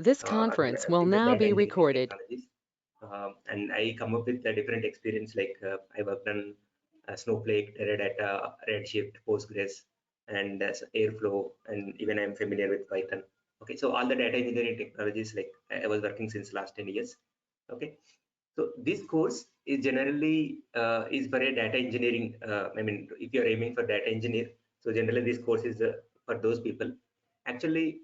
This conference will in the now data be engineering recorded. technologies. And I come up with a different experience, like I worked on Snowflake, Teradata, Redshift, Postgres, and Airflow, and even I'm familiar with Python. Okay, so all the data engineering technologies, like I was working since last 10 years. Okay, so this course is generally is for a data engineering. I mean, if you're aiming for data engineer, so generally this course is for those people. Actually,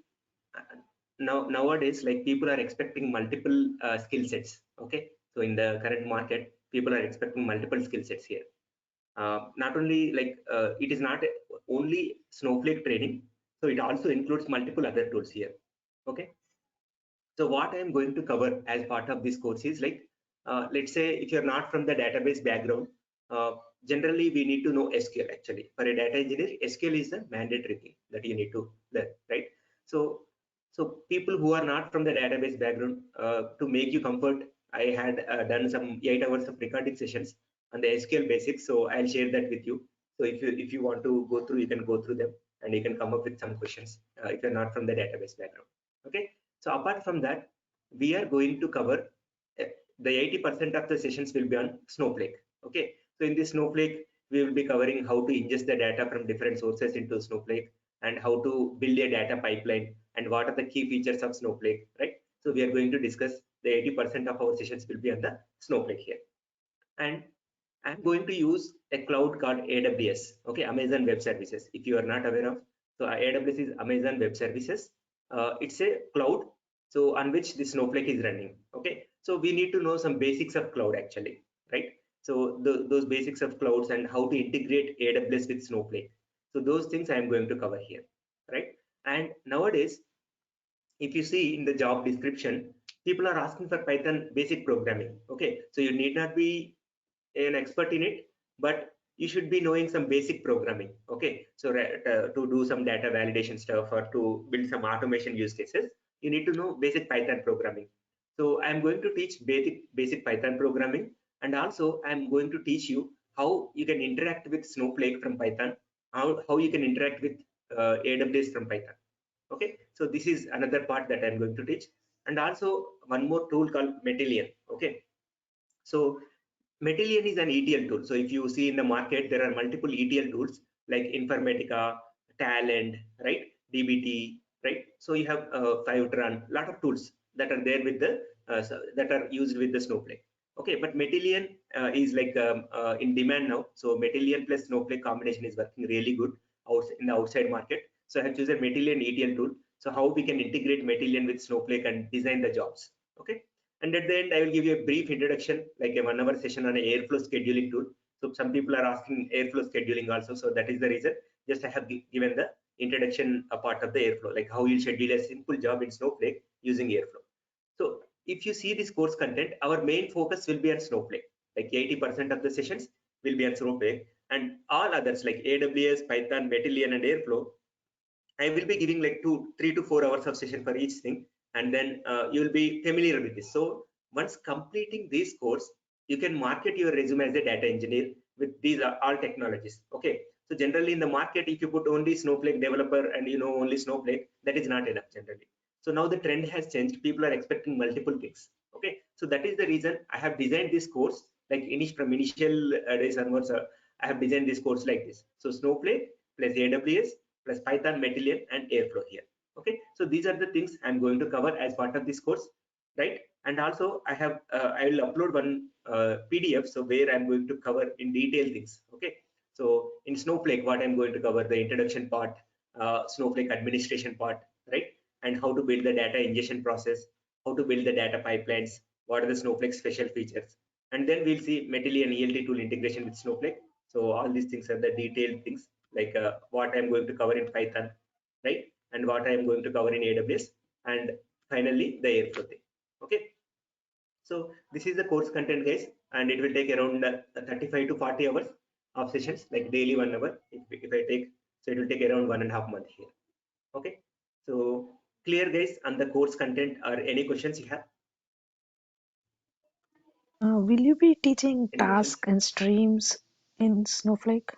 nowadays, like people are expecting multiple skill sets. Okay, so in the current market, people are expecting multiple skill sets here. Not only like it is not only Snowflake training, so it also includes multiple other tools here. Okay, so what I am going to cover as part of this course is like, let's say if you're not from the database background, uh, generally we need to know SQL actually. For a data engineer, SQL is the mandatory thing that you need to learn, right? So, so people who are not from the database background, to make you comfort, I had done some 8 hours of recording sessions on the SQL basics. So I'll share that with you. So if you want to go through, you can go through them and you can come up with some questions if you're not from the database background. Okay. So apart from that, we are going to cover the 80% of the sessions will be on Snowflake. Okay. So in this Snowflake, we will be covering how to ingest the data from different sources into Snowflake and how to build a data pipeline and what are the key features of Snowflake, right? So we are going to discuss the 80% of our sessions will be on the Snowflake here. And I'm going to use a cloud called AWS, okay, Amazon Web Services. If you are not aware of, so AWS is Amazon Web Services. It's a cloud, so on which the Snowflake is running. Okay, so we need to know some basics of cloud actually, right? So those basics of clouds and how to integrate AWS with Snowflake. So those things I am going to cover here, right? And nowadays, if you see in the job description, people are asking for Python basic programming. Okay, so you need not be an expert in it, but you should be knowing some basic programming. Okay, so to do some data validation stuff or to build some automation use cases, you need to know basic Python programming. So I'm going to teach basic Python programming, and also I'm going to teach you how you can interact with Snowflake from Python, how you can interact with AWS from Python. Okay, so this is another part that I'm going to teach, and also one more tool called Matillion. Okay, so Matillion is an ETL tool. So if you see in the market, there are multiple ETL tools like Informatica, Talent, right, DBT, right. So you have Fivetran, lot of tools that are there with the that are used with the Snowflake. Okay, but Matillion is like in demand now. So Matillion plus Snowflake combination is working really good out in the outside market. So I have chosen Matillion ETL tool. So how we can integrate Matillion with Snowflake and design the jobs. Okay, and at the end, I will give you a brief introduction, like a 1 hour session on an Airflow scheduling tool. So some people are asking Airflow scheduling also. So that is the reason. Just I have given the introduction a part of the Airflow, like how you schedule a simple job in Snowflake using Airflow. So if you see this course content, our main focus will be on Snowflake. Like 80% of the sessions will be on Snowflake, and all others like AWS, Python, Matillion, and Airflow, I will be giving like 3 to 4 hours of session for each thing, and then you will be familiar with this. So once completing this course, you can market your resume as a data engineer with these are all technologies. Okay. So generally in the market, if you put only Snowflake developer and you know only Snowflake, that is not enough generally. So now the trend has changed. People are expecting multiple things. Okay. So that is the reason I have designed this course like from initial days onwards. I have designed this course like this. So Snowflake plus AWS plus Python, Matillion, and Airflow here. Okay, so these are the things I'm going to cover as part of this course, right? And also I will upload one PDF, so where I'm going to cover in detail things. Okay, so in Snowflake, what I'm going to cover the introduction part, Snowflake administration part, right? And how to build the data ingestion process, how to build the data pipelines, what are the Snowflake special features, and then we'll see Matillion ELT tool integration with Snowflake. So all these things are the detailed things like what I'm going to cover in Python, right? And what I'm going to cover in AWS, and finally the Airflow thing. Okay, so this is the course content, guys, and it will take around 35 to 40 hours of sessions, like daily 1 hour. If I take, so it will take around 1.5 months here. Okay, so clear, guys, on the course content or any questions you have? Will you be teaching Any questions? tasks and streams in Snowflake?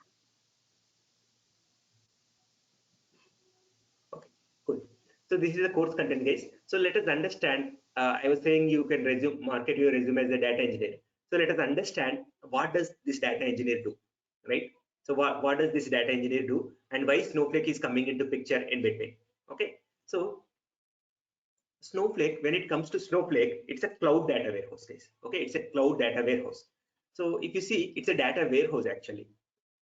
Okay, cool. So this is the course content, guys. So let us understand. I was saying you can market your resume as a data engineer. So let us understand what does this data engineer do, right? So what does this data engineer do, and why Snowflake is coming into picture in between? Okay. So Snowflake, when it comes to Snowflake, it's a cloud data warehouse, guys. Okay, it's a cloud data warehouse. So if you see, it's a data warehouse actually.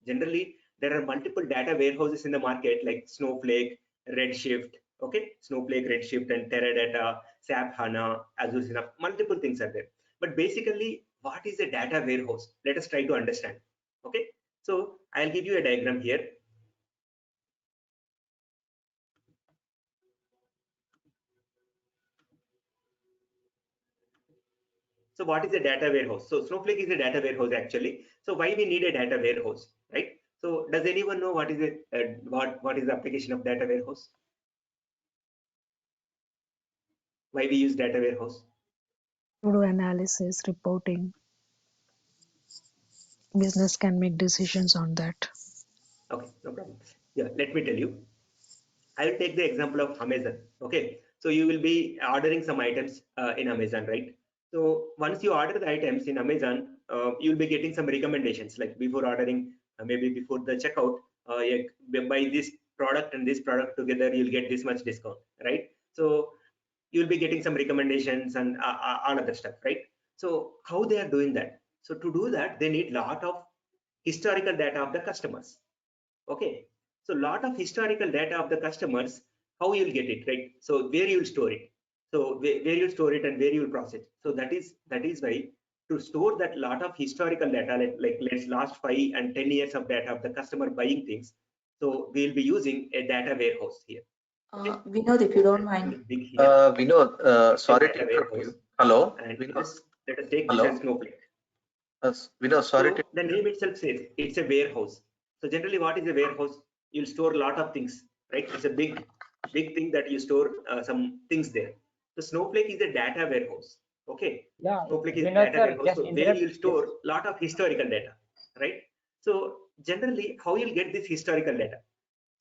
Generally, there are multiple data warehouses in the market like Snowflake, Redshift, okay, Snowflake, Redshift, and Teradata, SAP HANA, Azure Synapse, multiple things are there. But basically, what is a data warehouse? Let us try to understand. Okay, so I'll give you a diagram here. So what is a data warehouse? So Snowflake is a data warehouse actually. So why we need a data warehouse, right? So does anyone know what is it? What is the application of data warehouse? Why we use data warehouse? To do analysis, reporting, business can make decisions on that. Okay, no problem. Yeah, let me tell you. I will take the example of Amazon. Okay, so you will be ordering some items in Amazon, right? So once you order the items in Amazon, you'll be getting some recommendations like before ordering, maybe before the checkout, yeah, buy this product and this product together, you'll get this much discount, right? So you'll be getting some recommendations and all other stuff, right? So how they are doing that? So to do that, they need lot of historical data of the customers. Okay, so lot of historical data of the customers, how you'll get it, right? So where you'll store it, so where you'll store it and where you'll process it. So that is why to store that lot of historical data, like let's last 5 and 10 years of data of the customer buying things. So we'll be using a data warehouse here. Okay, Vinod, if you so don't let mind. me big here. Vinod, It's a sorry to data interrupt warehouse, you. Hello, and Vinod. let us take this Hello, as Snowflake. Vinod, sorry to. So the name itself says it's a warehouse. So generally, what is a warehouse? You'll store a lot of things, right? It's a big thing that you store some things there. So Snowflake is a data warehouse. Okay, Yeah, Snowflake is a Vinod data sir, warehouse. just So where interrupt. you'll Yes. store a lot of historical data, right? So generally, how you'll get this historical data?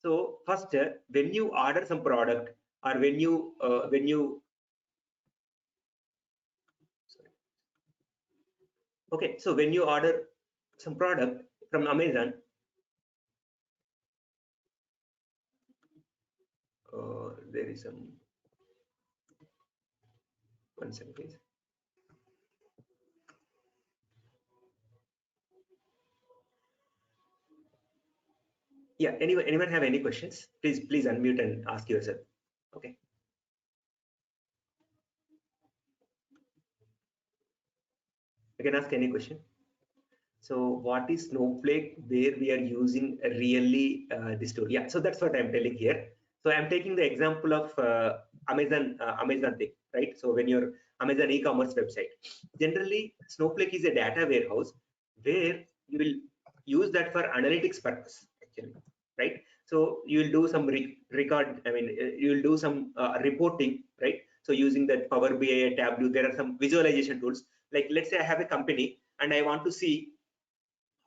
So first, when you order some product or when you okay, so when you order some product from Amazon, there is some one second, please. Yeah, anyone have any questions? Please unmute and ask yourself. Okay, you can ask any question. So what is Snowflake where we are using really this tool? Yeah, so that's what I'm telling here. So I'm taking the example of Amazon thing, right? So when you're Amazon e-commerce website, generally Snowflake is a data warehouse where you will use that for analytics purpose actually, right? So you will do some record, I mean, you will do some reporting, right? So using that Power BI, Tableau, there are some visualization tools. Like let's say I have a company and I want to see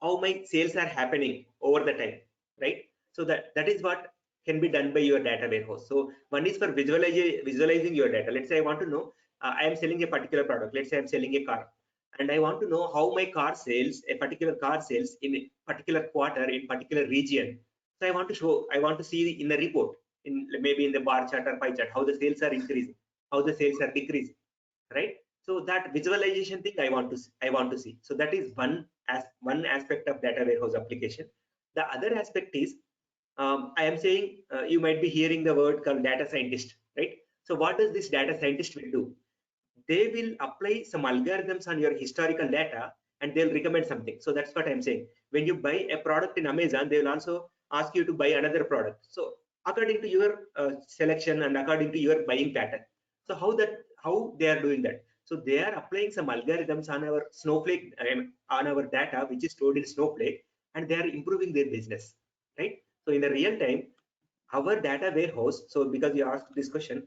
how my sales are happening over the time, right? So that is what can be done by your data warehouse. So one is for visualizing your data. Let's say I want to know, I am selling a particular product. Let's say I'm selling a car and I want to know how my car sales, a particular car sales in a particular quarter in particular region. So I want to see in the report, in maybe in the bar chart or pie chart, how the sales are increasing, how the sales are decreasing, right? So that visualization thing I want to see. So that is one aspect of data warehouse application. The other aspect is, I am saying, you might be hearing the word called data scientist, right? So what does this data scientist will do? They will apply some algorithms on your historical data and they'll recommend something. So that's what I'm saying. When you buy a product in Amazon, they will also ask you to buy another product, so according to your selection and according to your buying pattern. So how they are doing that? So they are applying some algorithms on our Snowflake, on our data which is stored in Snowflake, and they are improving their business, right? So in the real time, our data warehouse, so because you asked this question,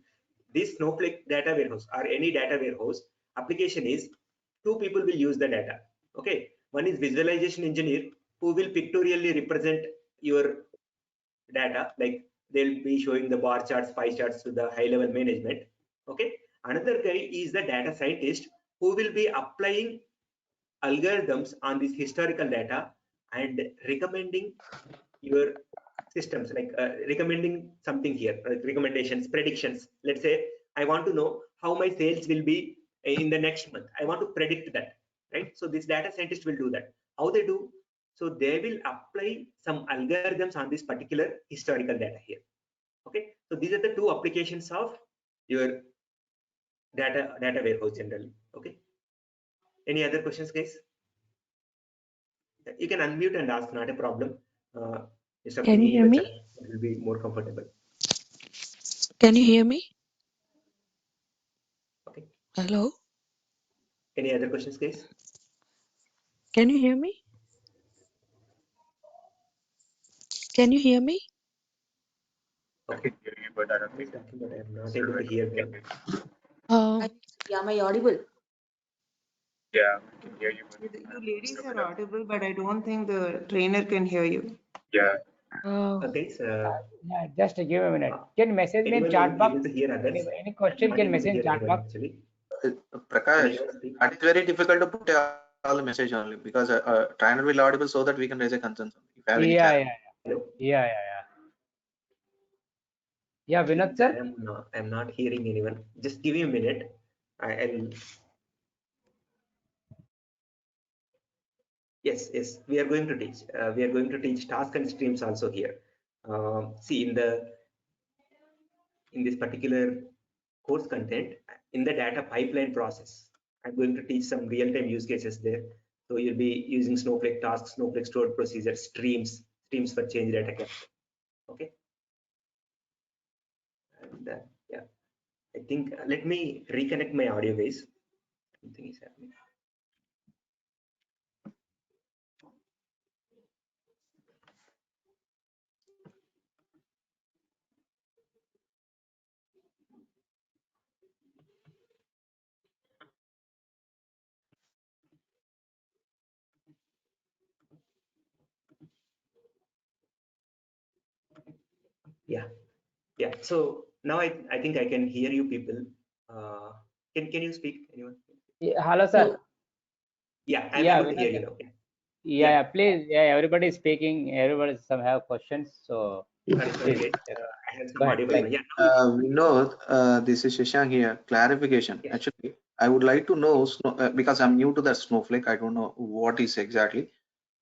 this Snowflake data warehouse or any data warehouse application is, two people will use the data. Okay, one is visualization engineer who will pictorially represent your data, like they'll be showing the bar charts, pie charts to the high level management. Okay. Another guy is the data scientist who will be applying algorithms on this historical data and recommending your systems, like recommending something here, like recommendations, predictions. Let's say I want to know how my sales will be in the next month. I want to predict that, right? So this data scientist will do that. How they do? So they will apply some algorithms on this particular historical data here. Okay. So these are the two applications of your data warehouse generally. Okay. Any other questions, guys? You can unmute and ask, not a problem. It's up to Can you me, hear but me? it will be more comfortable. Can you hear me? Okay. Hello? Any other questions, guys? Can you hear me? Can you hear me? Okay. But I don't I'm think talking, but I'm not able to hear them. Am I audible? yeah, I can hear you. You ladies are audible, but I don't think the trainer can hear you. Yeah. Okay, so Yeah, just give a minute. Can you message me in anyone chat box? able to hear others? Any I'm question not can able to message in hear chat anyone box. actually. Prakash, Anyone speak? that is very difficult to put all the message only because trainer will audible so that we can raise a concern. If you have any Yeah, clarity. Hello? yeah. Yeah, Vinod sir. I'm not hearing anyone. Just give me a minute. I'll. Yes. We are going to teach. We are going to teach task and streams also here. See in this particular course content, in the data pipeline process, I'm going to teach some real-time use cases there. So you'll be using Snowflake tasks, Snowflake stored procedures, streams for change data capture. Okay. And yeah, I think let me reconnect my audio base. Something is happening. Yeah. So now I think I can hear you people. Can you speak? Anyone? Yeah, hello sir. Yeah, I'm Yeah, able to hear Vinod you sir. now. Yeah, please. Yeah, everybody is speaking. Everybody some have questions. So Sorry, please guys. I have some go ahead. audio Like, problem. Yeah, now We know this is Shashank here. Clarification. yes. Actually, I would like to know because I'm new to the Snowflake. I don't know what is exactly.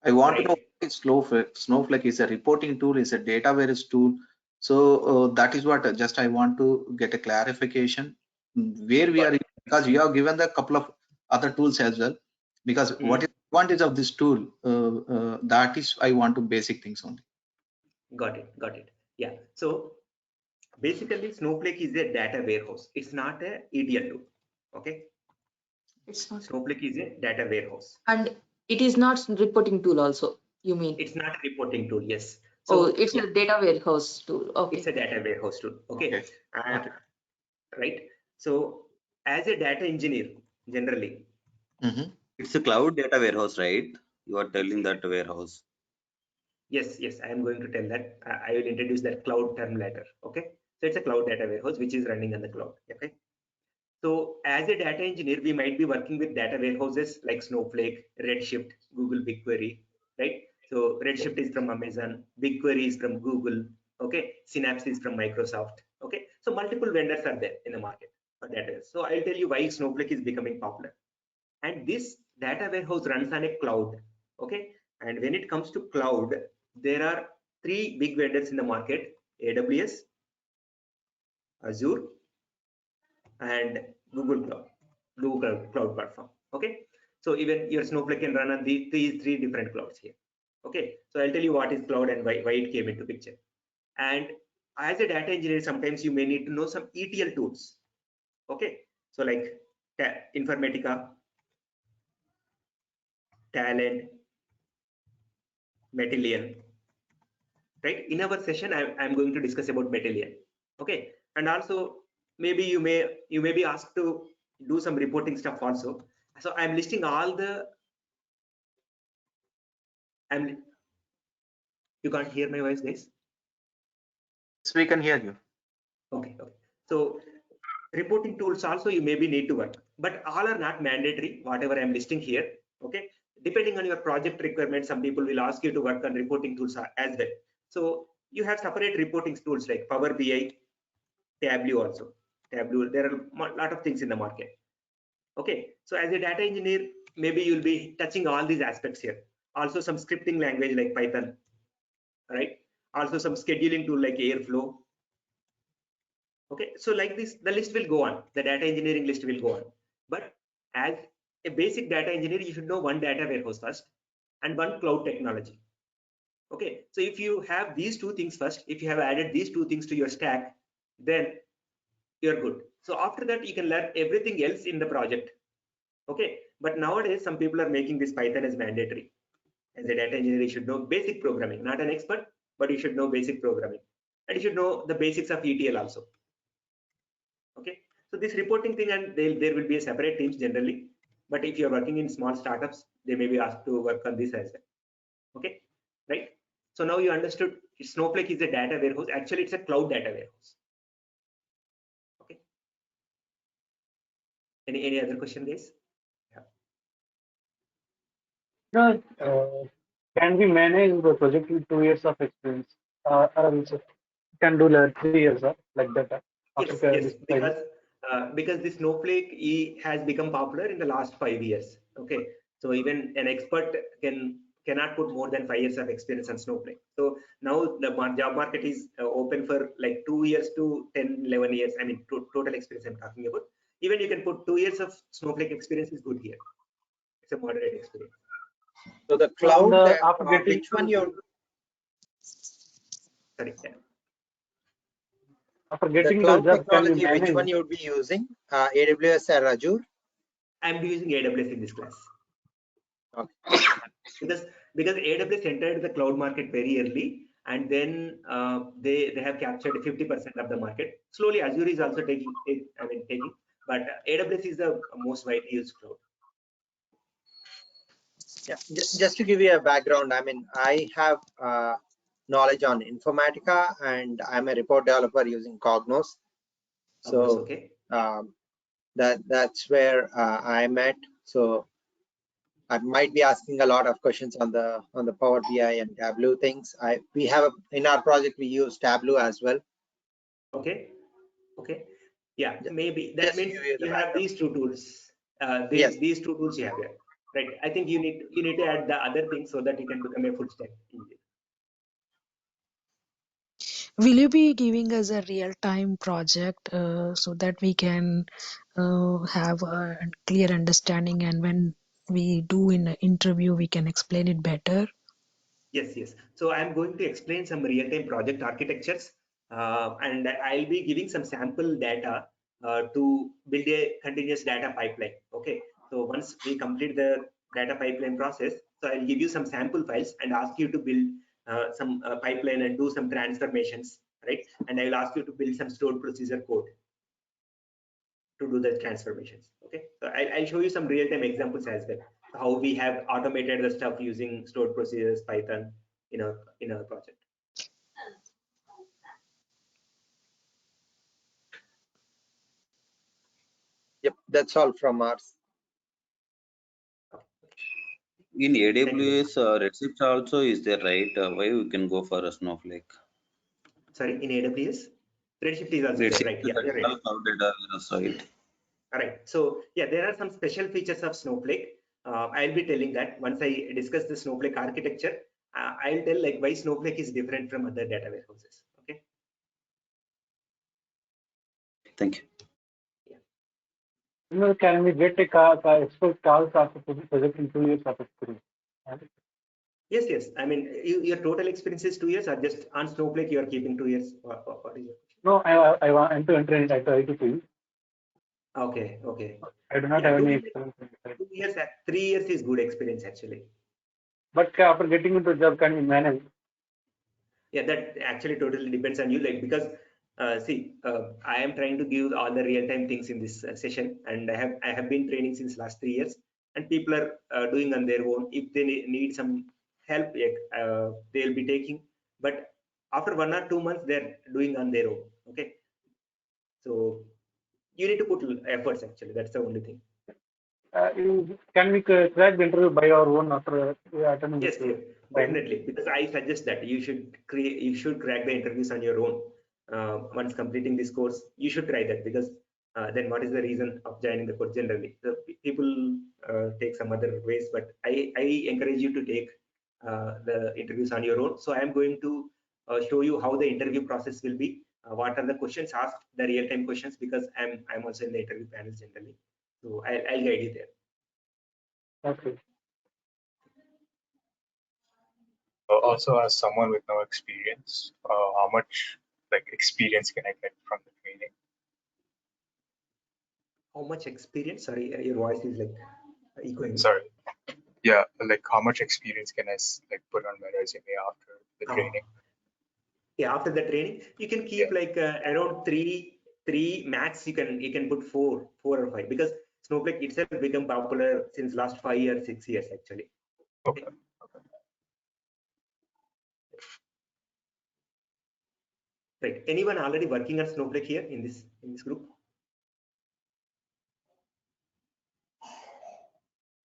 I want to know Right. what is Snowflake. Snowflake is a reporting tool, is a data warehouse tool. So that is what just I want to get a clarification where we Got are because you have given the couple of other tools as well. Because what is the advantage of this tool? That is I want to basic things only. Got it. Yeah. So basically, Snowflake is a data warehouse. It's not a ETL tool. Okay. It's not. Snowflake is a data warehouse. And it is not reporting tool also, you mean? It's not a reporting tool. Yes. Oh, So it's yeah, a data warehouse tool. it's Okay. a data warehouse tool. Okay. Got it. Right. So as a data engineer, generally, It's a cloud data warehouse, right? You are telling that warehouse. yes, I am going to tell that. I will introduce that cloud term later. Okay. So it's a cloud data warehouse which is running on the cloud. Okay. So as a data engineer, we might be working with data warehouses like Snowflake, Redshift, Google BigQuery, right? So Redshift is from Amazon, BigQuery is from Google, okay? Synapse is from Microsoft, okay? So multiple vendors are there in the market for data. So I'll tell you why Snowflake is becoming popular. And this data warehouse runs on a cloud, okay? And when it comes to cloud, there are three big vendors in the market: AWS, Azure, and Google Cloud Platform. Okay, so even your Snowflake can run on these three different clouds here. Okay, so I'll tell you what is cloud and why it came into picture. And as a data engineer, sometimes you may need to know some ETL tools. Okay, so like Informatica, Talent, Matillion. Right? In our session, I'm going to discuss about Matillion. Okay, and also maybe you may be asked to do some reporting stuff also. So I'm listing all the. You can't hear my voice, guys. we can hear you. Okay. So reporting tools also you maybe need to work, but all are not mandatory. Whatever I'm listing here, okay. Depending on your project requirements, some people will ask you to work on reporting tools as well. So you have separate reporting tools like Power BI, Tableau also. Tableau, there are a lot of things in the market. Okay, so as a data engineer, maybe you'll be touching all these aspects here. Also some scripting language like Python, right? Also some scheduling tool like Airflow. Okay, so like this, the list will go on. The data engineering list will go on. But as a basic data engineer, you should know one data warehouse first and one cloud technology. Okay, so if you have these two things first, if you have added these two things to your stack, then you're good. So after that, you can learn everything else in the project. Okay, but nowadays some people are making this Python as mandatory. As a data engineer, you should know basic programming, not an expert, but you should know basic programming, and you should know the basics of ETL also. Okay, so this reporting thing, and there will be a separate teams generally, but if you're working in small startups, they may be asked to work on this as well. Okay, right? So now you understood Snowflake is a data warehouse. Actually, it's a cloud data warehouse. Okay. Any other question, guys? No, can we manage the project with 2 years of experience? Or also can do like 3 years, like that? Yes, because this Snowflake has become popular in the last 5 years. Okay, so even an expert cannot put more than 5 years of experience on Snowflake. So now the job market is open for like 2 years to 10, 11 years. I mean, total experience I'm talking about. Even you can put 2 years of Snowflake experience is good here. It's a moderate experience. So the cloud, after getting which one you're? Sorry. Yeah. After The getting cloud the job, can we technology, which manage? one you would be using? AWS or Azure? I'm using AWS in this class. Okay. Because AWS entered the cloud market very early, and then they have captured 50% of the market. Slowly, Azure is also taking, but AWS is the most widely used cloud. Yeah, just to give you a background, I mean, I have knowledge on Informatica, and I'm a report developer using Cognos. So okay. That's where I'm at. So I might be asking a lot of questions on the Power BI and Tableau things. We have in our project we use Tableau as well. Okay. Yeah, maybe that means you have these two tools. These two tools you have here, right? I think you need to add the other things so that you can become a full stack engineer. Will you be giving us a real-time project so that we can have a clear understanding, and when we do in an interview, we can explain it better? Yes. So I'm going to explain some real-time project architectures, and I'll be giving some sample data to build a continuous data pipeline. Okay. So once we complete the data pipeline process, so I'll give you some sample files and ask you to build some pipeline and do some transformations, right? And I'll ask you to build some stored procedure code to do the transformations. Okay. So I'll show you some real-time examples as well, how we have automated the stuff using stored procedures, Python in our project. Yep, that's all from ours. In AWS, Redshift also is there, right? Why we can go for a Snowflake? Sorry, in AWS, Redshift is also there, right? Yeah, you're right. Cloud data warehouse, right? All right. So yeah, there are some special features of Snowflake. I'll be telling that once I discuss the Snowflake architecture. I'll tell like why Snowflake is different from other data warehouses. Okay. Thank you. Can we get a expert calls after project in 2 years of experience? Yes. I mean, your total experience is 2 years, or just on Snowflake you are keeping 2 years? What is your question? No, I want to enter into IT field. Okay. I do not have any experience. 2 years, 3 years is good experience actually. But after getting into job, can we manage? Yeah, that actually totally depends on you. Like, because I am trying to give all the real-time things in this session, and I have been training since last 3 years, and people are doing on their own. If they need some help, they'll be taking. But after 1 or 2 months, they're doing on their own. Okay. So you need to put efforts actually. That's the only thing. Can we crack the interview by our own after attending Yes, this yes, time? definitely. Because I suggest that you should crack the interviews on your own. Once completing this course, you should try that, because then what is the reason of joining the course generally? The people take some other ways, but I encourage you to take the interviews on your own. So I am going to show you how the interview process will be. What are the questions asked, the real-time questions, because I'm also in the interview panel generally. So I'll guide you there. Okay. Also, as someone with no experience, how much like experience can I get from the training? How much experience? Sorry, your voice is like echoing. Sorry. Yeah, like how much experience can I like put on my resume after the training? Yeah, after the training, you can keep like around three max. You can put four or five, because Snowflake itself become popular since last 5 years, 6 years actually. Okay. Right. Anyone already working on Snowflake here in this group?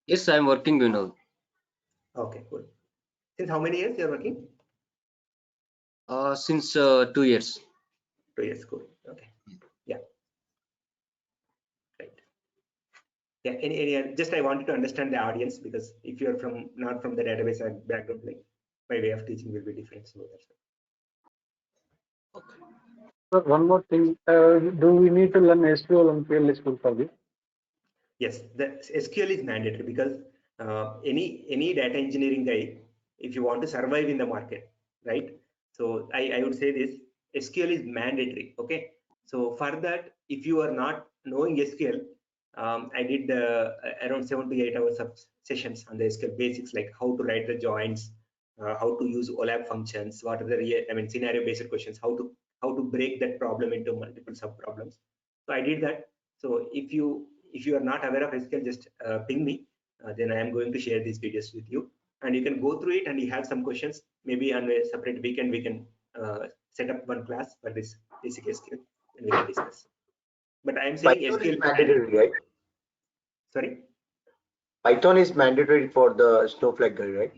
Yes, I'm working, Vinod. Okay, cool. Since how many years you're working? Since 2 years. 2 years, cool. Okay. Yeah. Right. Yeah. Any just I wanted to understand the audience, because if you're not from the database background, like my way of teaching will be different. So that's why. Okay. So one more thing, do we need to learn SQL and PL/SQL for this? Yes, the SQL is mandatory, because any data engineering guy, if you want to survive in the market, right? So I would say this: SQL is mandatory. Okay. So for that, if you are not knowing SQL, I did around 7 to 8 hours of sessions on the SQL basics, like how to write the joins, how to use OLAP functions, what are the scenario-based questions, how to break that problem into multiple sub problems. So I did that. So if you are not aware of SQL, just ping me. Then I am going to share these videos with you, and you can go through it. And you have some questions. Maybe on a separate weekend we can set up one class for this basic SQL, and we can discuss. But I am saying Python SQL is mandatory, right? Sorry. Python is mandatory for the Snowflake guy, right?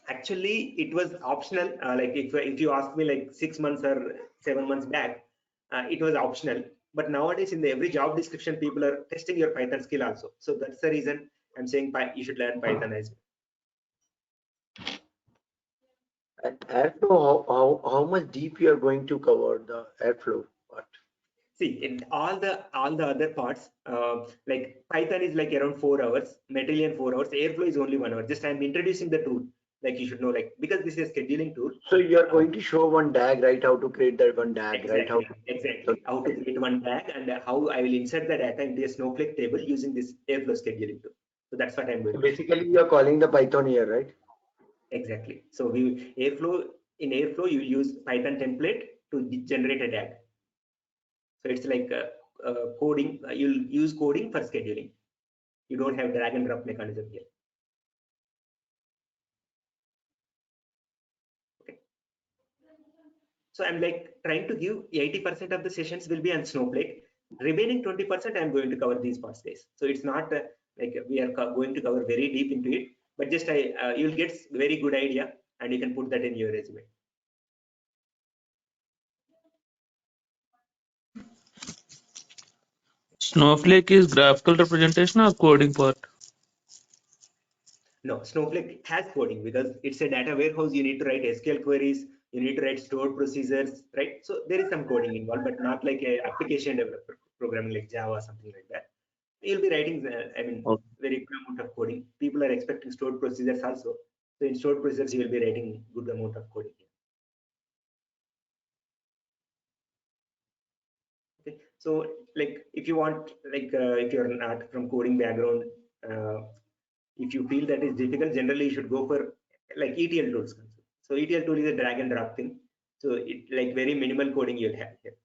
Actually, it was optional. Like if you ask me like 6 months or 7 months back, it was optional. But nowadays, in every job description, people are testing your Python skill also. So that's the reason I'm saying you should learn Python as well. And Airflow, how much deep you are going to cover the Airflow part? See, in all the other parts, like Python is like around 4 hours, Matillion 4 hours, Airflow is only 1 hour. Just I'm introducing the tool. Like you should know, like, because this is a scheduling tool. So you are going to show one DAG, right? How to create that one DAG, Exactly, right? exactly. How to create one DAG, and how I will insert the data into a Snowflake table using this Airflow scheduling tool. So that's what I'm going to show. Basically, you are calling the Python here, right? Exactly. So in Airflow, you use Python template to generate a DAG. So it's like coding. You'll use coding for scheduling. You don't have drag and drop mechanism here. Okay. So I'm like trying to give 80% of the sessions will be on Snowflake. Remaining 20% I'm going to cover these parts days. So it's not like we are going to cover very deep into it, but just you'll get very good idea, and you can put that in your resume. Snowflake is graphical representation or coding part? No, Snowflake has coding, because it's a data warehouse. You need to write SQL queries, you need to write stored procedures, right? So there is some coding involved, but not like a application developer programming like Java, something like that. You'll be writing, very good amount of coding. People are expecting stored procedures also. So in stored procedures, you will be writing good amount of coding. Okay. So like if you want, like if you're not from coding background, if you feel that is difficult, generally you should go for like ETL tools. So ETL tool is a drag and drop thing. So it like very minimal coding you'll have here.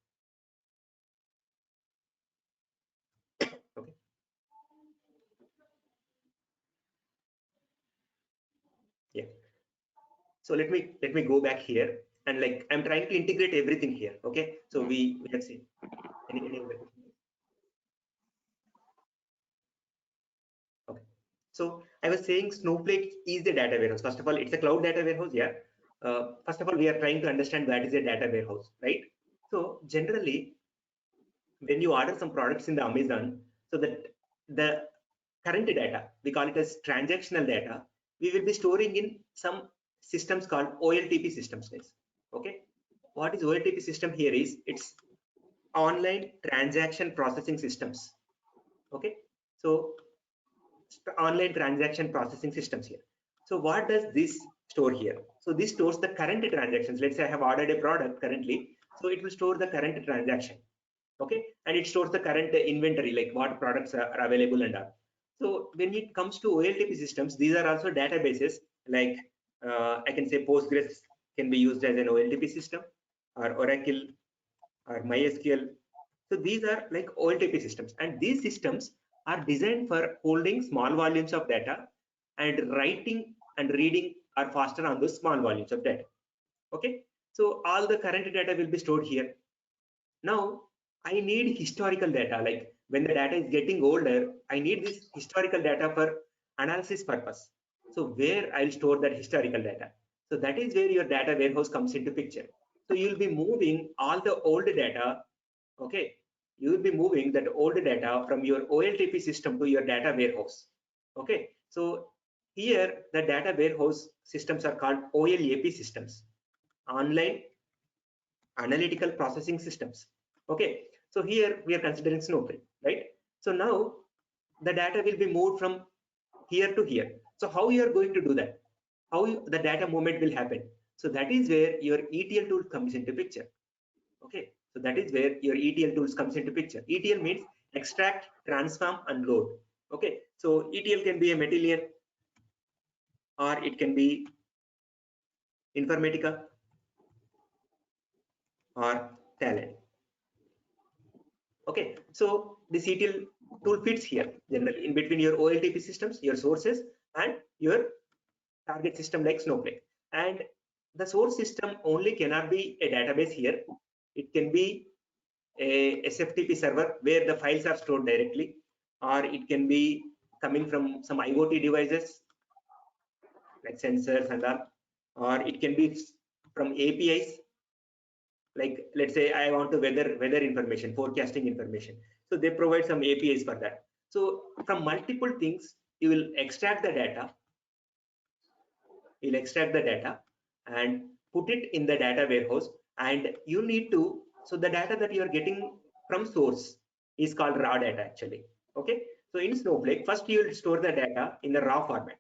Okay. Yeah. So let me go back here. and like I'm trying to integrate everything here. Okay, so we have seen any other question? Okay, so I was saying Snowflake is the data warehouse. First of all, it's a cloud data warehouse. Yeah. First of all, we are trying to understand what is a data warehouse, right? So generally, when you order some products in the Amazon, so that the current data, we call it as transactional data, we will be storing in some systems called OLTP systems, guys. Okay, what is OLTP system here is it's online transaction processing systems. Okay, so online transaction processing systems here. So what does this store here? So this stores the current transactions. Let's say I have ordered a product currently, so it will store the current transaction. Okay, and it stores the current inventory, like what products are available and all. So when it comes to OLTP systems, these are also databases, like I can say Postgres can be used as an OLTP system, or Oracle, or MySQL. So these are like OLTP systems, and these systems are designed for holding small volumes of data, and writing and reading are faster on those small volumes of data. Okay, so all the current data will be stored here. Now I need historical data, like when the data is getting older, I need this historical data for analysis purpose. So where I'll store that historical data? So that is where your data warehouse comes into picture. So you'll be moving all the old data. Okay, you will be moving that old data from your OLTP system to your data warehouse. Okay, so here the data warehouse systems are called OLAP systems, online analytical processing systems. Okay, so here we are considering Snowflake, right? So now the data will be moved from here to here. So how you are going to do that? How the data movement will happen? So that is where your ETL tool comes into picture. Okay, so that is where your ETL tools comes into picture. ETL means extract, transform, and load. Okay, so ETL can be a Matillion, or it can be Informatica, or Talent. Okay, so this ETL tool fits here generally in between your OLTP systems, your sources, and your target system like Snowflake. And the source system only cannot be a database here. It can be a SFTP server where the files are stored directly, or it can be coming from some IoT devices like sensors and all, or it can be from APIs. Like let's say I want to weather information, forecasting information. So they provide some APIs for that. So from multiple things, you will extract the data. You'll extract the data and put it in the data warehouse. And you need to, so the data that you are getting from source is called raw data actually. Okay. So in Snowflake, first you will store the data in the raw format.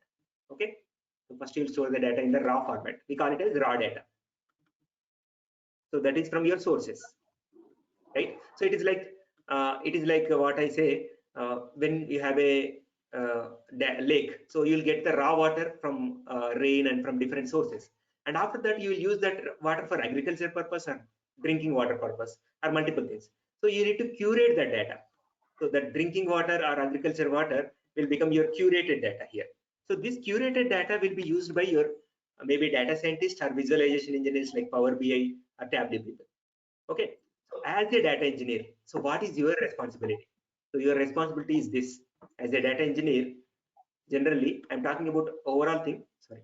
Okay. So first you will store the data in the raw format. We call it as raw data. So that is from your sources, right? So it is like what I say, when you have a lake, so you'll get the raw water from rain and from different sources, and after that you will use that water for agriculture purpose or drinking water purpose or multiple things. So you need to curate that data, so that drinking water or agriculture water will become your curated data here. So this curated data will be used by your maybe data scientists or visualization engineers like Power BI or Tableau people. Okay, so as a data engineer, so what is your responsibility? So your responsibility is this. As a data engineer, generally I'm talking about overall thing, sorry,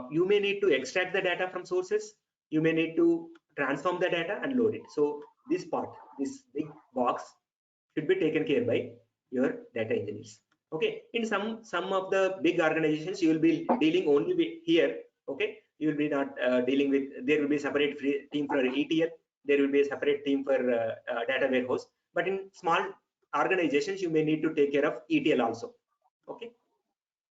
you may need to extract the data from sources, you may need to transform the data and load it. So this part, this big box, should be taken care by your data engineers. Okay, in some of the big organizations you will be dealing only with here. Okay, you will be not dealing with, there will be a separate team for ETL, there will be a separate team for data warehouse, but in small organizations you may need to take care of ETL also. Okay,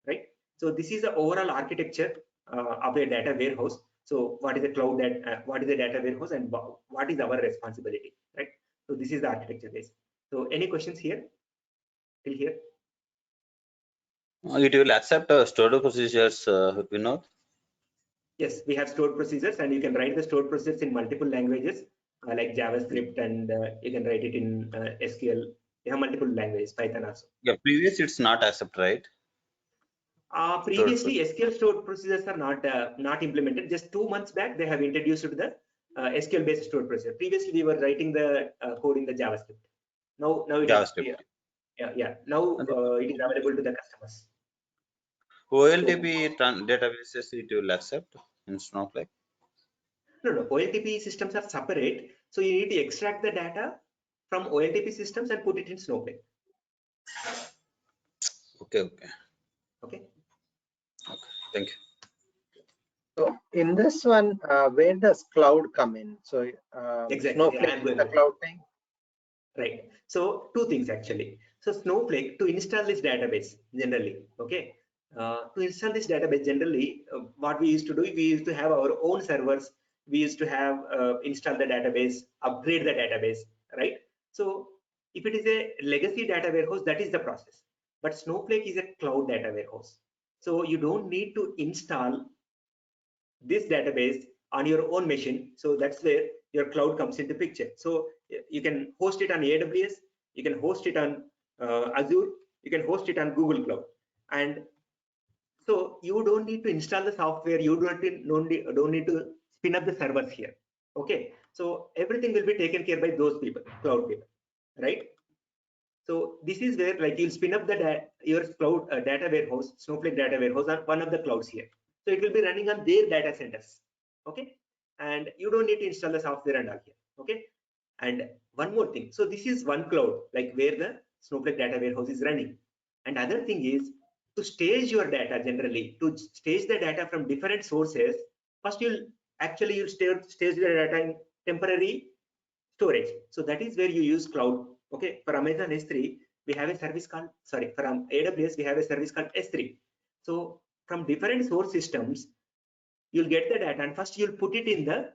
right? So this is the overall architecture of a data warehouse. So what is a cloud, what is a data warehouse, and what is our responsibility, right? So this is the architecture base. So any questions here till here? It will accept stored procedures, Vinod? Yes, we have stored procedures, and you can write the stored procedures in multiple languages like JavaScript, and you can write it in SQL. You have multiple languages, Python also. Yeah, previous it's not accept, right? Previously, SQL stored procedures are not implemented. Just 2 months back, they have introduced the SQL-based stored procedure. Previously, we were writing the code in the JavaScript. Now it JavaScript. is now it is available to the customers. OLTP databases it will accept in Snowflake. No, OLTP systems are separate. So you need to extract the data from OLTP systems and put it in Snowflake. Okay. Thank you. So in this one, where does cloud come in? So Exactly. Snowflake is the cloud thing. Right. So two things actually. So Snowflake, to install this database generally, okay. To install this database generally, what we used to do, we used to have our own servers. We used to have install the database, upgrade the database, right? So if it is a legacy data warehouse, that is the process. But Snowflake is a cloud data warehouse. So you don't need to install this database on your own machine. So that's where your cloud comes into picture. So you can host it on AWS, you can host it on Azure, you can host it on Google Cloud. And so you don't need to install the software, you don't need to spin up the servers here. Okay, so everything will be taken care by those people, cloud people, right? So this is where like you'll spin up the your cloud data warehouse, Snowflake data warehouse on one of the clouds here. So it will be running on their data centers. Okay, and you don't need to install the software and all here. Okay, and one more thing. So this is one cloud, like where the Snowflake data warehouse is running. And other thing is to stage your data generally, to stage the data from different sources. First, you'll stage the data in temporary storage. So that is where you use cloud. Okay, for Amazon S3, we have a service called, sorry, for AWS, we have a service called S3. So from different source systems, you'll get the data and first you'll put it in the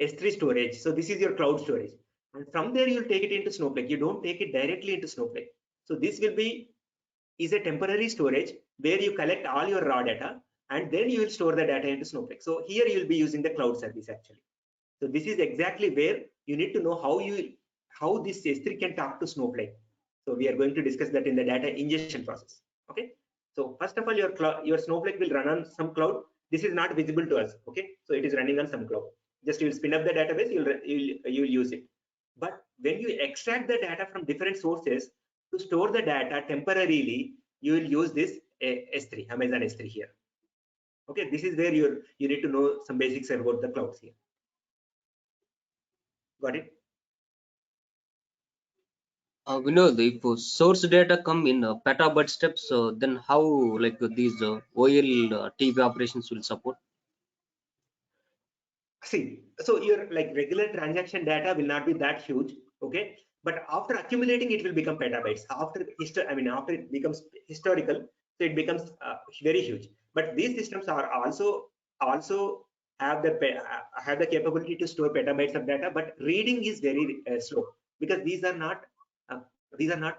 S3 storage. So this is your cloud storage. And from there, you'll take it into Snowflake. You don't take it directly into Snowflake. So this is a temporary storage where you collect all your raw data and then you will store the data into Snowflake. So here you'll be using the cloud service actually. So this is exactly where you need to know how this S3 can talk to Snowflake. So we are going to discuss that in the data ingestion process. Okay. So first of all, your Snowflake will run on some cloud. This is not visible to us. Okay. So it is running on some cloud. Just you'll spin up the database, you'll use it. But when you extract the data from different sources to store the data temporarily, you will use this S3, Amazon S3 here. Okay. This is where you need to know some basics about the clouds here. Got it? Vinod, if source data come in petabyte steps, then how like these OLTP operations will support? See, so your like regular transaction data will not be that huge, okay? But after accumulating, it will become petabytes. After it becomes historical, so it becomes very huge. But these systems are also have the capability to store petabytes of data, but reading is very slow because these are not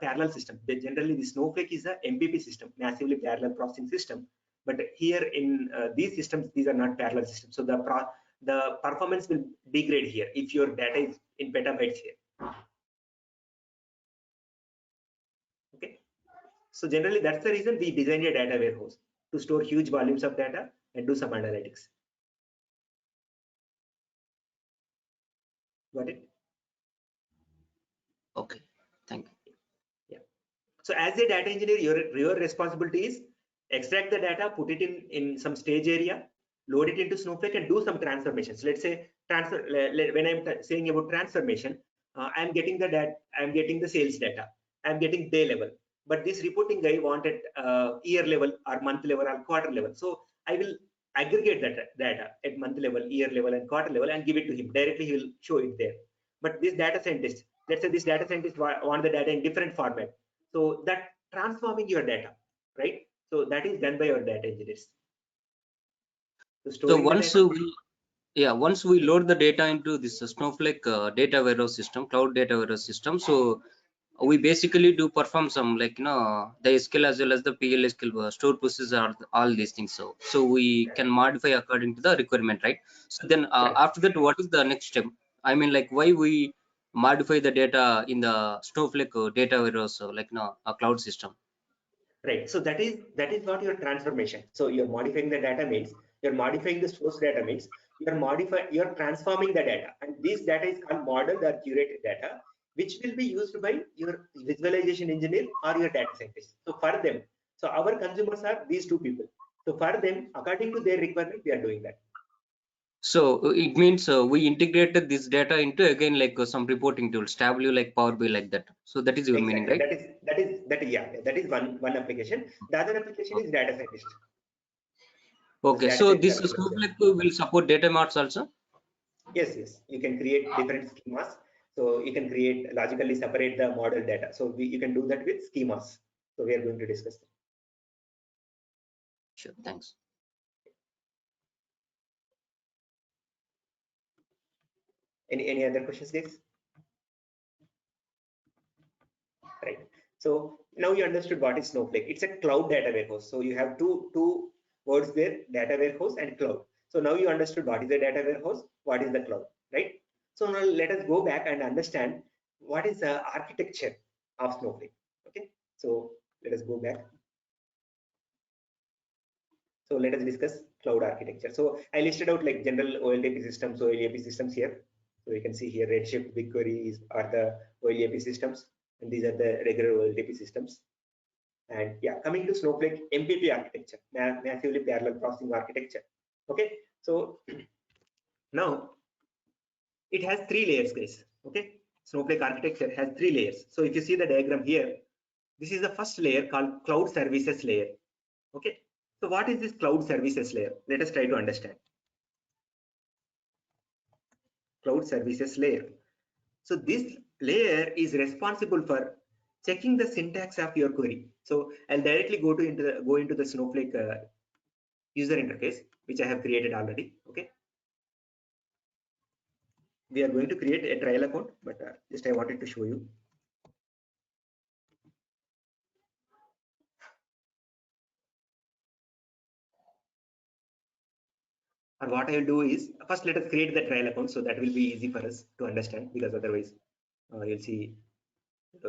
parallel systems. Generally, the Snowflake is a MPP system, massively parallel processing system. But here in these systems, these are not parallel systems. So the performance will degrade here if your data is in petabytes here. Okay. So generally, that's the reason we designed a data warehouse to store huge volumes of data and do some analytics. Got it? Okay, thank you. Yeah. So as a data engineer, your responsibility is extract the data, put it in some stage area, load it into Snowflake, and do some transformations. Let's say when I'm saying about transformation, I'm getting the data, I'm getting the sales data, I'm getting day level. But this reporting guy wanted year level or month level or quarter level. So I will aggregate that data at month level, year level, and quarter level and give it to him. Directly he will show it there. But this data scientist, let's say this data scientist want the data in different format. So that transforming your data, right? So that is done by your data engineers. So once we load the data into this Snowflake data warehouse system, cloud data warehouse system, so we basically do perform some like the SQL as well as the PL SQL store procedures are all these things. So we can modify according to the requirement, right? So then after that, what is the next step? I mean, like why we modify the data in the Snowflake data warehouse, a cloud system? right? So that is what your transformation. So you're modifying the data means you're modifying the source data means you're transforming the data, and this data is called modeled or curated data, which will be used by your visualization engineer or your data scientist. So for them, so our consumers are these two people. So for them, according to their requirement, we are doing that. So it means we integrated this data into again like some reporting tools, Tableau, like Power BI, like that. So that is your Exactly. meaning, right? That is one application. The other application is data scientist. Okay, so this Snowflake will support data marts also? Yes. You can create different schemas. So you can create logically separate the model data. So you can do that with schemas. So we are going to discuss that. Sure, thanks. Any other questions, guys? Right. So now you understood what is Snowflake. It's a cloud data warehouse. So you have two words there, data warehouse and cloud. So now you understood what is the data warehouse, what is the cloud, right? So now let us go back and understand what is the architecture of Snowflake. Okay. So let us go back. So let us discuss cloud architecture. So I listed out like general OLTP systems, OLAP systems here. So you can see here Redshift, BigQuery are the OLAP systems, and these are the regular OLTP systems. And yeah, coming to Snowflake MPP architecture, massively parallel processing architecture. Okay, so now it has 3 layers, guys. Okay, Snowflake architecture has 3 layers. So if you see the diagram here, this is the first layer called cloud services layer. Okay, so what is this cloud services layer? Let us try to understand. Cloud services layer. So this layer is responsible for checking the syntax of your query. So I'll directly go into the Snowflake user interface, which I have created already. Okay, we are going to create a trial account, but just I wanted to show you. Or what I will do is first let us create the trial account, so that will be easy for us to understand, because otherwise you'll see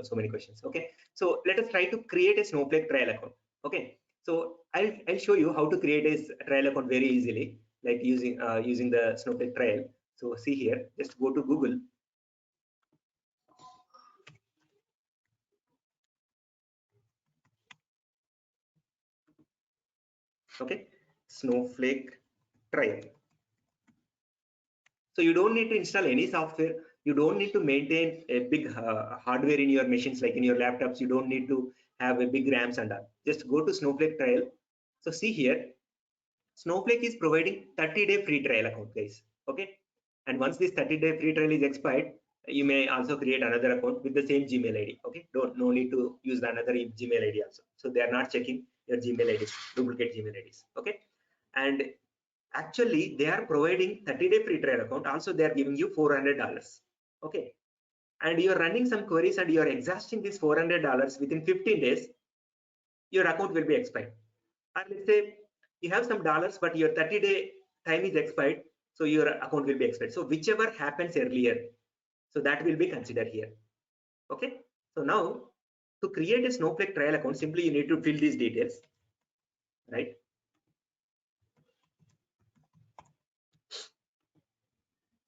so many questions. Okay, so let us try to create a Snowflake trial account. Okay, so I'll show you how to create a trial account very easily, like using the Snowflake trial. So see here, just go to Google. Okay, Snowflake trial. So you don't need to install any software. You don't need to maintain a big hardware in your machines, like in your laptops. You don't need to have a big RAMs and all. Just go to Snowflake trial. So see here, Snowflake is providing 30-day free trial account, guys. Okay, and once this 30-day free trial is expired, you may also create another account with the same Gmail ID. Okay, no need to use another Gmail ID also. So they are not checking your Gmail IDs, duplicate Gmail IDs. Okay, and actually they are providing 30-day free trial account. Also they are giving you $400. Okay, and you're running some queries and you're exhausting this $400 within 15 days, your account will be expired. And let's say you have some dollars, but your 30-day time is expired, so your account will be expired. So whichever happens earlier, so that will be considered here. Okay, so now to create a Snowflake trial account, simply you need to fill these details, right?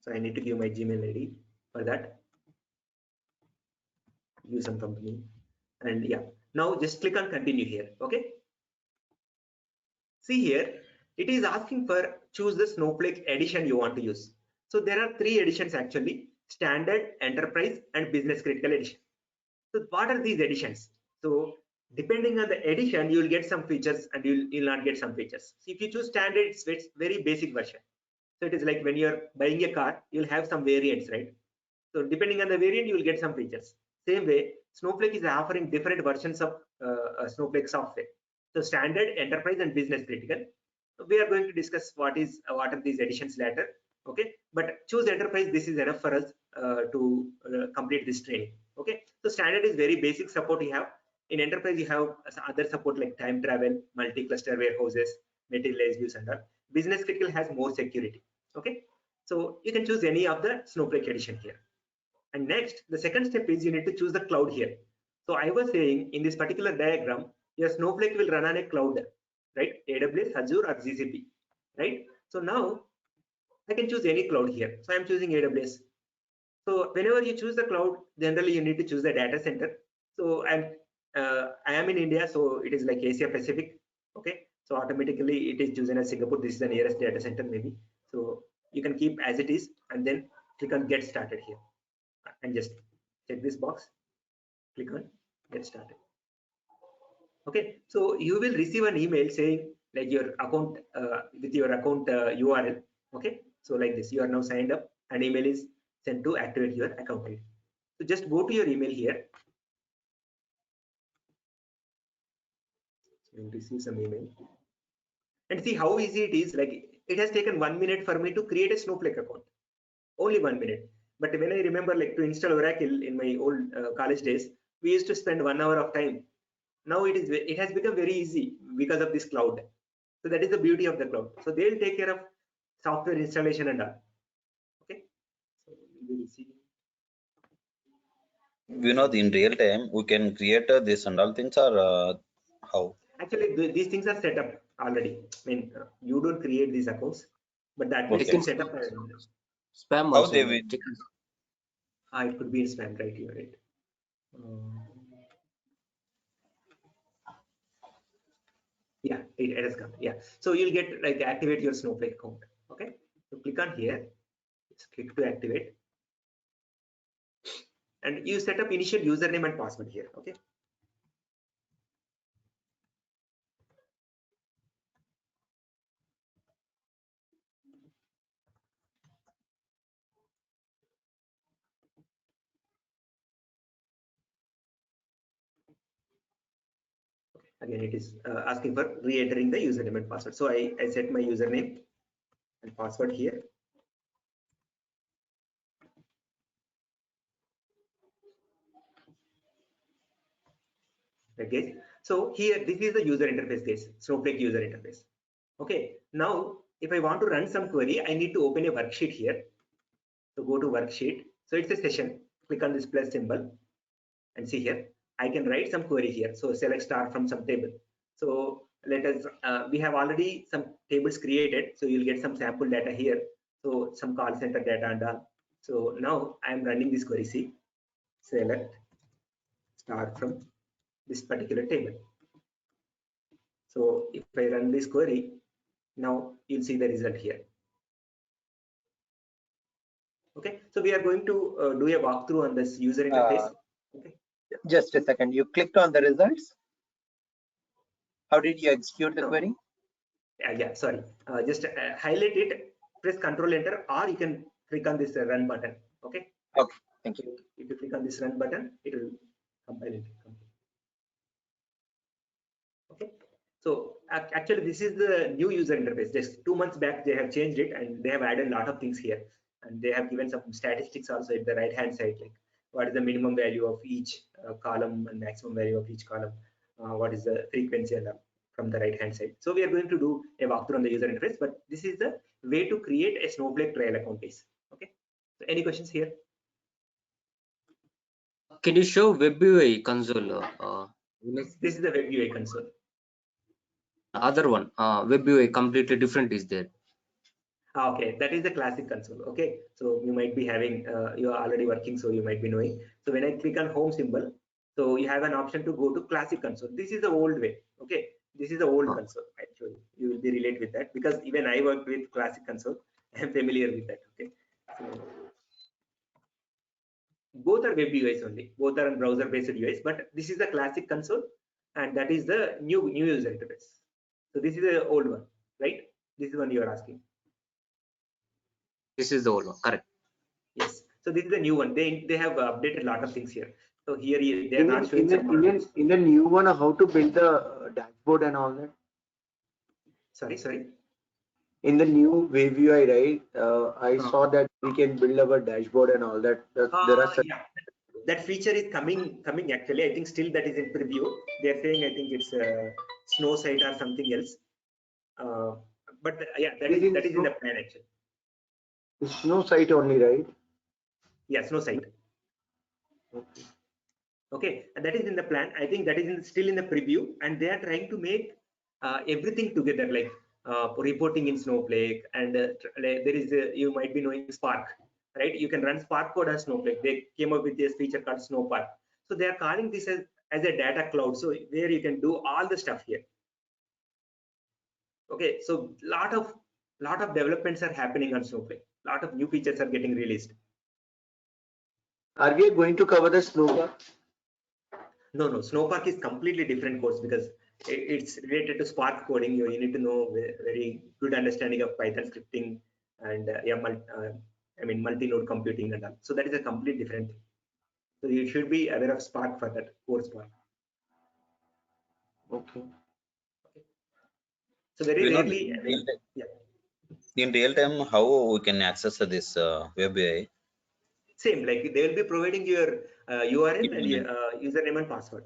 So I need to give my Gmail ID for that. Use some company, and yeah, now just click on continue here. Okay, see here, it is asking for choose the Snowflake edition you want to use. So there are 3 editions actually: standard, enterprise, and business critical edition. So what are these editions? So depending on the edition, you will get some features and you'll not get some features. So if you choose standard, it's very basic version. So it is like when you're buying a car, you'll have some variants, right? So depending on the variant, you will get some features. Same way, Snowflake is offering different versions of Snowflake software. So standard, enterprise, and business critical. We are going to discuss what are these editions later. Okay, but choose enterprise. This is enough for us to complete this training. Okay, so standard is very basic support you have. In enterprise, you have other support like time travel, multi-cluster warehouses, materialized views, and all. Business critical has more security. Okay, so you can choose any of the Snowflake edition here. And next, the second step is you need to choose the cloud here. So I was saying in this particular diagram, your Snowflake will run on a cloud, right? AWS, Azure, or GCP, right? So now I can choose any cloud here. So I'm choosing AWS. So whenever you choose the cloud, generally you need to choose the data center. So I am in India, so it is like Asia Pacific. Okay, so automatically it is chosen as Singapore. This is the nearest data center maybe. So you can keep as it is and then click on get started here and just check this box. Click on get started. Okay, so you will receive an email saying like your account with your account URL. Okay, so like this, you are now signed up. An email is sent to activate your account ID. So just go to your email here. So you'll receive some email and see how easy it is. Like it has taken 1 minute for me to create a Snowflake account. Only 1 minute. But when I remember like to install Oracle in my old college days, we used to spend 1 hour of time. Now it has become very easy because of this cloud. So that is the beauty of the cloud. So they will take care of software installation and all. Okay. So we will see. Vinod, in real time, we can create this and all things, or how? Actually, these things are set up already. I mean, you don't create these accounts, but that Okay. is set up. Spam How also. they will? It could be in spam, right? You're right. Yeah, it has come. Yeah, so you'll get like activate your Snowflake account. Okay, so click on here. Just click to activate, and you set up initial username and password here. Okay. Again, it is asking for re-entering the username and password. So I set my username and password here. Okay, so here this is the user interface, guys. Snowflake user interface. Okay, now if I want to run some query, I need to open a worksheet here. So go to worksheet. So it's a session. Click on this plus symbol and see here. I can write some query here. So select star from some table. So let us. We have already some tables created. So you'll get some sample data here. So some call center data and all. So now I am running this query. See, select star from this particular table. So if I run this query, now you'll see the result here. Okay, so we are going to do a walkthrough on this user interface. Okay. Just a second. You clicked on the results. How did you execute the query? Yeah, sorry. Just highlight it, press Control Enter, or you can click on this run button. Okay. Okay. Thank you. If you click on this run button, it will compile it. Okay. So actually, this is the new user interface. Just 2 months back, they have changed it and they have added a lot of things here. And they have given some statistics also at the right hand side, like what is the minimum value of each column and maximum value of each column, what is the frequency and from the right hand side. So we are going to do a walkthrough on the user interface, but this is the way to create a Snowflake trial account base. Okay. So any questions here? Can you show web UI console? This is the web UI console. Other one, web UI completely different is there. Okay, that is the classic console. Okay, so you might be having, you are already working, so you might be knowing. So when I click on home symbol, so you have an option to go to classic console. This is the old way. Okay, this is the old console. Actually, you will be related with that because even I worked with classic console. I am familiar with that. Okay, so both are web UIs only. Both are on browser-based UIs, but this is the classic console, and that is the new user interface. So this is the old one, right? This is one you are asking. This is the old one, correct? Yes. So this is the new one. They have updated a lot of things here. So here they are not showing in the new one, how to build the dashboard and all that. Sorry. In the new web UI, right? I saw that we can build our dashboard and all that. There are yeah, that feature is coming actually. I think still that is in preview. They are saying I think it's snow site or something else. But yeah, that is in the plan actually. It's no site only, right? Yeah, snow site. Okay. Okay, and that is in the plan. I think that is still in the preview, and they are trying to make everything together, like reporting in Snowflake, and there is you might be knowing Spark, right? You can run Spark code on Snowflake. They came up with this feature called Snowpark. So they are calling this as a data cloud, so where you can do all the stuff here. Okay, so lot of developments are happening on Snowflake. Lot of new features are getting released. Are we going to cover the Snowpark? No, Snowpark is completely different course because it's related to Spark coding. You need to know very good understanding of Python scripting and I mean multi-node computing and all. So that is a complete different thing. So you should be aware of Spark for that core Spark. Okay. So very Vinod, rarely, I mean, yeah. in real time, how we can access this web AI? Same, like they will be providing your URL and username and password.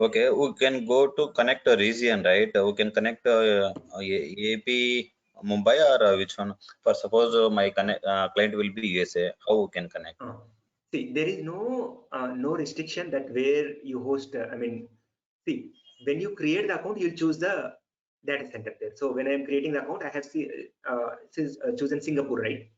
Okay, we can go to connect a region, right? We can connect AP Mumbai or which one? For suppose my client will be USA, how we can connect? See, there is no restriction that where you host. I mean, see, when you create the account, you'll choose the data center there. So when I'm creating the account, I have chosen Singapore, right?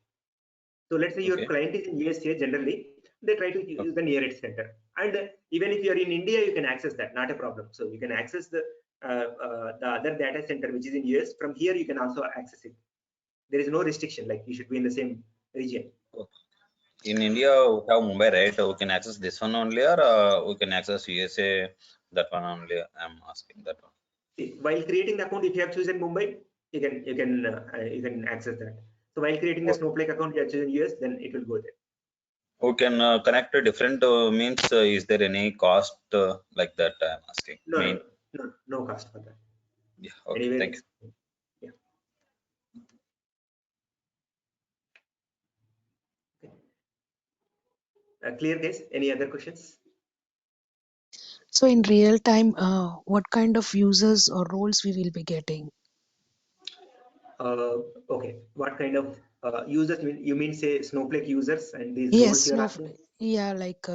So let's say your client is in USA. Generally, they try to use the nearest center. And even if you are in India, you can access that, not a problem. So you can access the other data center which is in US. From here, you can also access it. There is no restriction. Like you should be in the same region. In India, we have Mumbai, right? We can access this one only, or we can access USA, that one only. I'm asking that one. While creating the account, if you have chosen Mumbai, you can access that. So while creating the Snowflake account, you have chosen US, then it will go there. We can connect to different means. Is there any cost like that? I'm asking. No cost for that. Yeah. Okay. Anyway, Thank you. Yeah. Okay. Clear, guys? Any other questions? So in real time, what kind of users or roles we will be getting? Okay. What kind of users? You mean say Snowflake users and these Yes, roles you're asking? yeah, like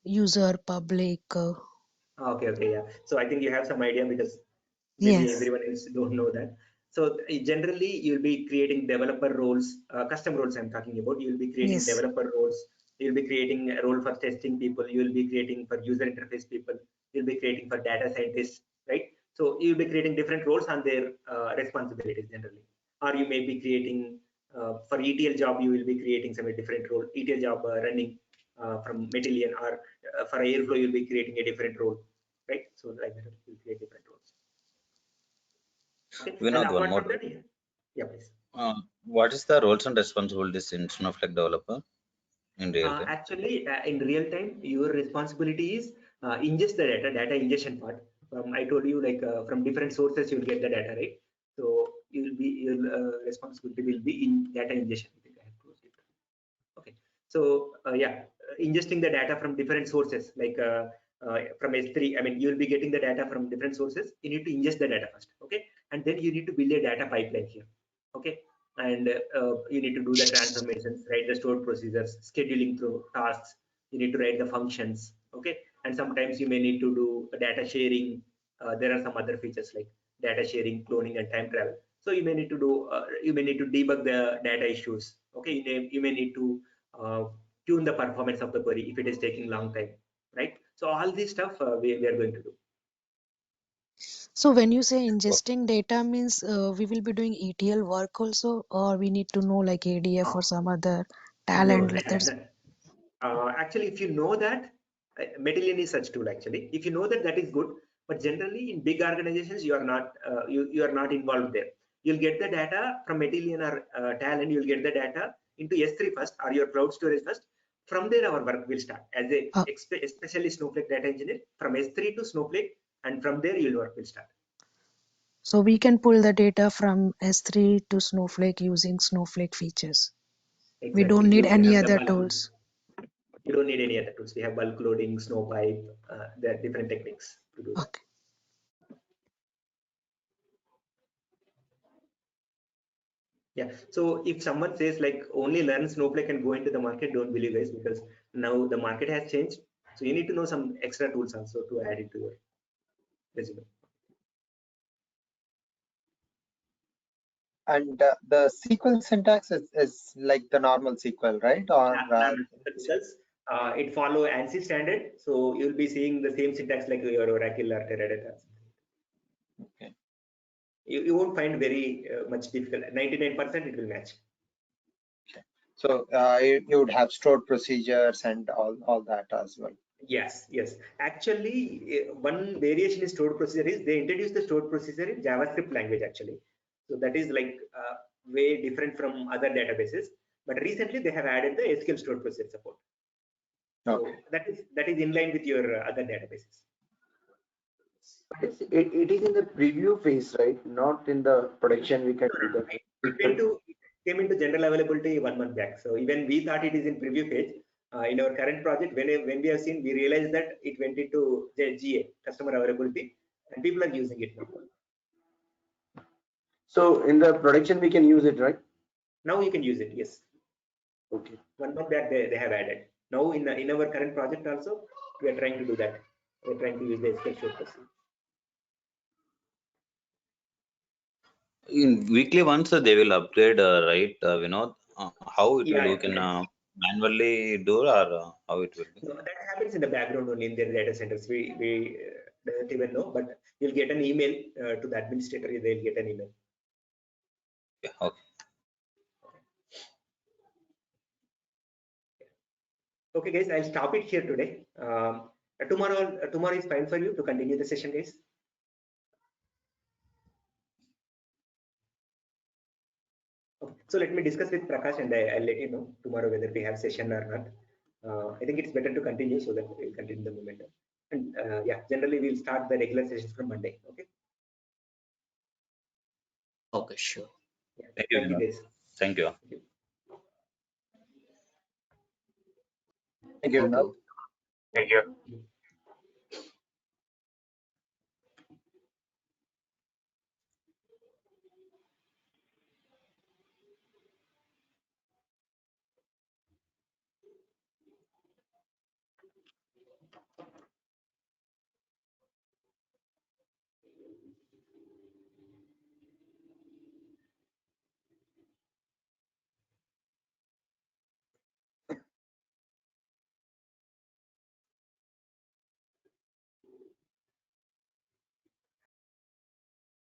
user, public. Okay, yeah. So I think you have some idea because maybe everyone else don't know that. So generally, you'll be creating developer roles, custom roles I'm talking about. You'll be creating developer roles. You'll be creating a role for testing people. You'll be creating for user interface people. You'll be creating for data scientists, right? So you'll be creating different roles and their responsibilities generally. Or you may be creating for ETL job, you will be creating some different role. ETL job running from Matillion, or for Airflow, you'll be creating a different role, right? So like that, you'll create different roles. Okay. Vinod, one more. Yeah, please. What is the roles and responsibilities in Snowflake developer in real time? Actually, in real time, your responsibility is ingest the data ingestion part. I told you like from different sources you'll get the data, right? So your responsibility will be in data ingestion. Okay. So yeah, ingesting the data from different sources like from S3. I mean, you'll be getting the data from different sources. You need to ingest the data first, okay, and then you need to build a data pipeline here, okay, and you need to do the transformations, write the stored procedures, scheduling through tasks. You need to write the functions, okay, and sometimes you may need to do data sharing. There are some other features like data sharing, cloning, and time travel. So you may need to do you may need to debug the data issues, okay. You may need to tune the performance of the query if it is taking long time, right? So all this stuff we are going to do. So when you say ingesting data means we will be doing ETL work also, or we need to know like ADF or some other talent methods? Actually, if you know that, Matillion is such tool actually. If you know that, that is good. But generally, in big organizations, you are not you are not involved there. You'll get the data from Matillion or Talent. You'll get the data into S3 first or your cloud storage first. From there, our work will start as a especially Snowflake data engineer. From S3 to Snowflake, and from there, your work will start. So we can pull the data from S3 to Snowflake using Snowflake features. Exactly. We don't need any have other tools. You don't need any other tools. We have bulk loading, Snowpipe. There are different techniques to do that. Yeah. So if someone says like only learn Snowflake and go into the market, don't believe guys, because now the market has changed. So you need to know some extra tools also to add it to your resume. And the SQL syntax is like the normal SQL, right? Or it follow ANSI standard, so you'll be seeing the same syntax like your Oracle or Teradata. Okay. You won't find very much difficult. 99% it will match. Okay. So you would have stored procedures and all that as well. Yes, yes. Actually, one variation in stored procedure is they introduced the stored procedure in JavaScript language actually. So that is like way different from other databases. But recently they have added the SQL stored procedure support. Okay. So that is in line with your other databases. It is in the preview phase, right? Not in the production. We can do that. It came into general availability 1 month back. So even we thought it is in preview phase. In our current project, when we have seen, we realized that it went into the GA, customer availability, and people are using it now. So in the production, we can use it, right? Now you can use it, yes. Okay. 1 month back they have added. Now in our current project also, we are trying to do that. We're trying to use the SQL stored procedure. In weekly once they will upgrade, right, Vinod? How it will, you can manually do, or how it will be? No, that happens in the background only in their data centers. We don't even know, but you'll get an email to the administrator. They'll get an email. Yeah, okay. Okay, guys, I'll stop it here today. Tomorrow is fine for you to continue the session, guys. Okay, so let me discuss with Prakash, and I'll let you know tomorrow whether we have session or not. I think it's better to continue so that we'll continue the momentum. And yeah, generally we'll start the regular sessions from Monday. Okay. Okay, sure. Yeah, Thank you, thank you, guys. Thank you. Thank you. Thank you. Thank you.